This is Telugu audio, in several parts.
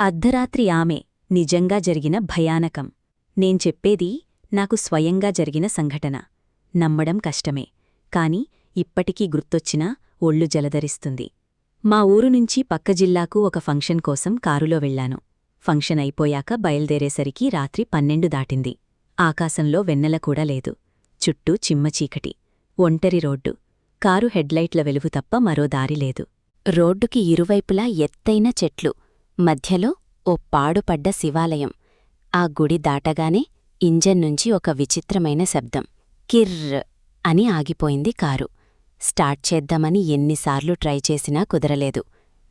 అర్ధరాత్రి ఆమె నిజంగా జరిగిన భయానకం. నేను చెప్పేది నాకు స్వయంగా జరిగిన సంఘటన. నమ్మడం కష్టమే, కాని ఇప్పటికీ గుర్తొచ్చినా ఒళ్ళు జలధరిస్తుంది. మా ఊరు నుంచి పక్క జిల్లాకు ఒక ఫంక్షన్ కోసం కారులో వెళ్లాను. ఫంక్షన్ అయిపోయాక బయల్దేరేసరికి రాత్రి 12 దాటింది. ఆకాశంలో వెన్నెల కూడా లేదు. చుట్టూ చిమ్మచీకటి, ఒంటరి రోడ్డు, కారు హెడ్లైట్ల వెలుగు తప్ప మరో దారి లేదు. రోడ్డుకి ఇరువైపులా ఎత్తైన చెట్లు, మధ్యలో ఓ పాడుపడ్డ శివాలయం. ఆ గుడి దాటగానే ఇంజన్ నుంచి ఒక విచిత్రమైన శబ్దం. కిర్ర్ అని ఆగిపోయింది కారు. స్టార్ట్ చేద్దామని ఎన్నిసార్లు ట్రై చేసినా కుదరలేదు.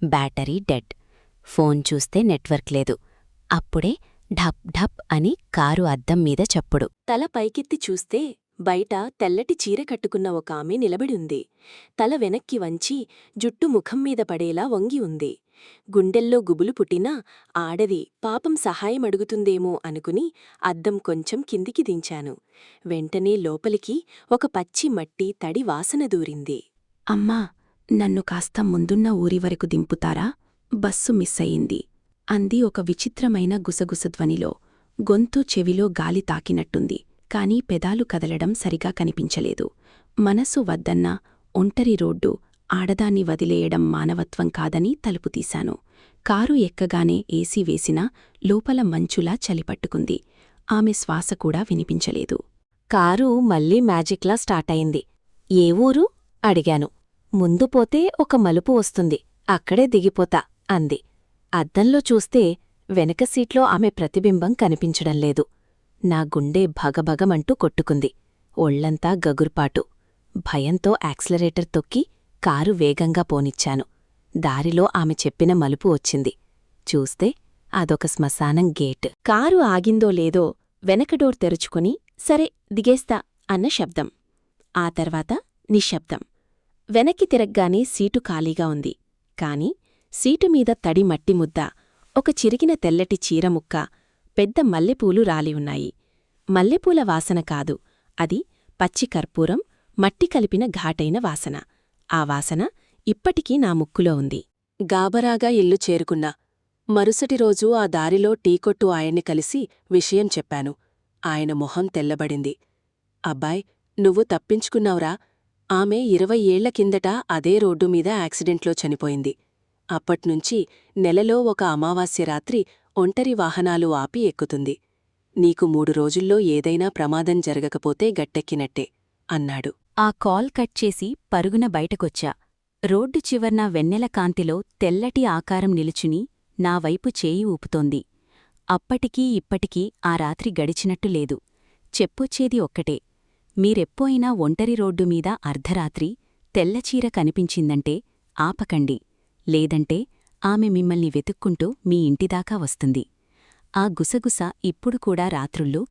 Battery dead. ఫోన్ చూస్తే నెట్వర్క్ లేదు. అప్పుడే ఢప్ ఢప్ అని కారు అద్దం మీద చప్పుడు. తల పైకెత్తి చూస్తే బయట తెల్లటి చీర కట్టుకున్న ఒక ఆమె నిలబడి ఉంది. తల వెనక్కి వంచి జుట్టు ముఖం మీద పడేలా వంగి ఉంది. గుండెల్లో గుబులు పుట్టినా ఆడది పాపం సహాయమడుగుతుందేమో అనుకుని అద్దం కొంచెం కిందికి దించాను. వెంటనే లోపలికి ఒక పచ్చి మట్టి తడి వాసన దూరింది. అమ్మా, నన్ను కాస్త ముందున్న ఊరి వరకు దింపుతారా? బస్సు మిస్ అయింది అంది ఒక విచిత్రమైన గుసగుస ధ్వనిలో. గొంతు చెవిలో గాలి తాకినట్టుంది, కాని పెదాలు కదలడం సరిగా కనిపించలేదు. మనసు వద్దన్న ఒంటరి రోడ్డు, ఆడదాన్ని వదిలేయడం మానవత్వం కాదని తలుపు తీశాను. కారు ఎక్కగానే ఏసీ వేసినా లోపల మంచులా చలిపట్టుకుంది. ఆమె శ్వాస కూడా వినిపించలేదు. కారు మళ్ళీ మ్యాజిక్లా స్టార్టయింది. ఏ ఊరు? అడిగాను. ముందు పోతే ఒక మలుపు వస్తుంది, అక్కడే దిగిపోతా అంది. అద్దంలో చూస్తే వెనక సీట్లో ఆమె ప్రతిబింబం కనిపించడంలేదు. నా గుండె భగభగమంటూ కొట్టుకుంది. ఒళ్లంతా గగుర్పాటు. భయంతో యాక్సిలరేటర్ తొక్కి కారు వేగంగా పోనిచ్చాను. దారిలో ఆమె చెప్పిన మలుపు వచ్చింది. చూస్తే అదొక శ్మశానం గేట్. కారు ఆగిందో లేదో వెనక డోర్ తెరుచుకుని సరే దిగేస్తా అన్న శబ్దం. ఆ తర్వాత నిశ్శబ్దం. వెనక్కి తిరగ్గానే సీటు ఖాళీగా ఉంది. కాని సీటుమీద తడి మట్టి ముద్ద, ఒక చిరిగిన తెల్లటి చీరముక్క, పెద్ద మల్లెపూలు రాలి ఉన్నాయి. మల్లెపూల వాసన కాదు, అది పచ్చి కర్పూరం, మట్టి కలిపిన ఘాటైన వాసన. ఆ వాసన ఇప్పటికీ నా ముక్కులో ఉంది. గాబరాగా ఇల్లు చేరుకున్నా. మరుసటి రోజు ఆ దారిలో టీకొట్టు ఆయన్ని కలిసి విషయం చెప్పాను. ఆయన మొహం తెల్లబడింది. అబ్బాయ్, నువ్వు తప్పించుకున్నావురా. ఆమె 20 ఏళ్ల కిందట అదే రోడ్డు మీద యాక్సిడెంట్లో చనిపోయింది. అప్పట్నుంచి నెలలో ఒక అమావాస్య రాత్రి ఒంటరి వాహనాలు ఆపి ఎక్కుతుంది. నీకు 3 రోజుల్లో ఏదైనా ప్రమాదం జరగకపోతే గట్టెక్కినట్టే అన్నాడు. ఆ కాల్ కట్ చేసి పరుగున బయటకొచ్చా. రోడ్డు చివర్న వెన్నెల కాంతిలో తెల్లటి ఆకారం నిలుచుని నా వైపు చేయి ఊపుతోంది. అప్పటికీ ఇప్పటికీ ఆ రాత్రి గడిచినట్టు లేదు. చెప్పొచ్చేది ఒక్కటే, మీరెప్పోయినా ఒంటరి రోడ్డు మీద అర్ధరాత్రి తెల్లచీర కనిపించిందంటే ఆపకండి, లేదంటే ఆమె మిమ్మల్ని వెతుక్కుంటూ మీ ఇంటిదాకా వస్తుంది. ఆ గుసగుస ఇప్పుడు కూడా రాత్రుళ్ళు